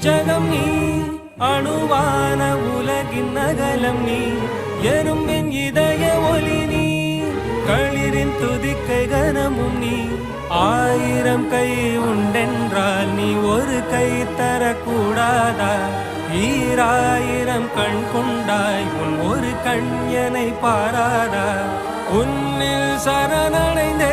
உச்சகம் நீ அணுவான உலகின் நகலம் நீ எறும்பின் இதய ஒளி நீ களிரின் துதிக்கை கனமும் நீ ஆயிரம் கை உண்டென்றால் நீ ஒரு கை தரக்கூடாதா ஈராயிரம் கண் கொண்டாய் உன் ஒரு கண் எனை பாராதா உன்னில் சரணடைந்த